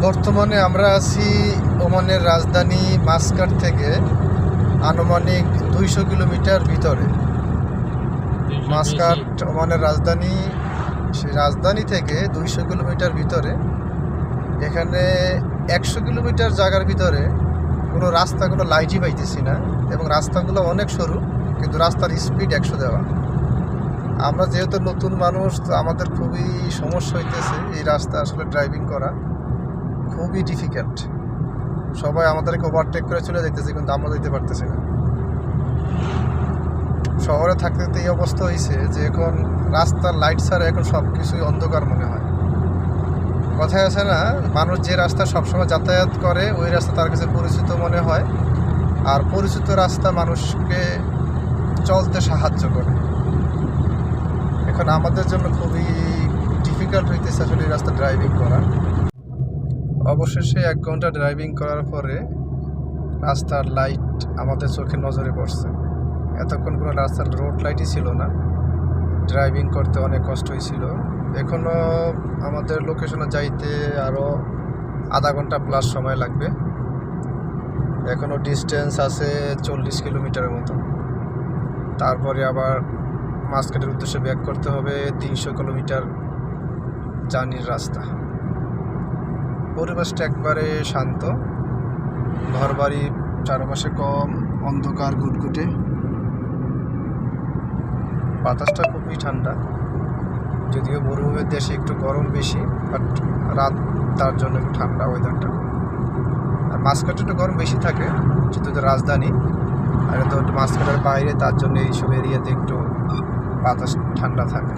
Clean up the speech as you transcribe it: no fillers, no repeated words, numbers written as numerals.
বর্তমানে আমরা আছি ওমানের রাজধানী মাস্কাট থেকে আনুমানিক 200 কিলোমিটার ভিতরে। মাস্কাট ওমানের রাজধানী, সেই রাজধানী থেকে 200 কিলোমিটার ভিতরে। এখানে 100 কিলোমিটার জায়গার ভিতরে কোনো রাস্তা, কোনো লাইটই পাইতেছি না, এবং রাস্তাগুলো অনেক সরু, কিন্তু রাস্তার স্পিড 100 দেওয়া। আমরা যেহেতু নতুন মানুষ, তো আমাদের খুবই সমস্যা হইতেছে এই রাস্তা আসলে ড্রাইভিং করা খুবই ডিফিকাল্ট। সবাই আমাদেরকে ওভারটেক করে চলে যাইতেছে, কিন্তু আমরা যেতে পারতেছি না। শহরে থাকতে তো এই অবস্থা হয়েছে যে এখন রাস্তার লাইট ছাড়া এখন সব কিছুই অন্ধকার মনে হয়। কথায় আছে না, মানুষ যে রাস্তা সবসময় যাতায়াত করে ওই রাস্তা তার কাছে পরিচিত মনে হয়, আর পরিচিত রাস্তা মানুষকে চলতে সাহায্য করে। এখন আমাদের জন্য খুবই ডিফিকাল্ট হইতেছে আসলে এই রাস্তা ড্রাইভিং করা। অবশেষে 1 ঘন্টা ড্রাইভিং করার পরে রাস্তার লাইট আমাদের চোখে নজরে পড়ছে। এতক্ষণ কোনো রাস্তার রোড লাইটই ছিল না, ড্রাইভিং করতে অনেক কষ্ট হয়েছিল। এখনও আমাদের লোকেশনে যাইতে আরও আধা ঘন্টা প্লাস সময় লাগবে। এখনও ডিস্টেন্স আছে 40 কিলোমিটারের মতো। তারপরে আবার মাস্কাটের উদ্দেশ্যে ব্যাক করতে হবে 300 কিলোমিটার জার্নির রাস্তা। পরিবেশটা একবারে শান্ত, ঘরবাড়ি চারপাশে কম, অন্ধকার ঘুটঘুটে, বাতাসটা খুবই ঠান্ডা। যদিও মরুভূমির দেশে একটু গরম বেশি, বাট রাত তার জন্য একটু ঠান্ডা ওয়েদারটা। আর মাস্কাটে একটু গরম বেশি থাকে যেহেতু রাজধানী, আর তো মাস্কাটের বাইরে, তার জন্য এইসব এরিয়াতে একটু বাতাস ঠান্ডা থাকে।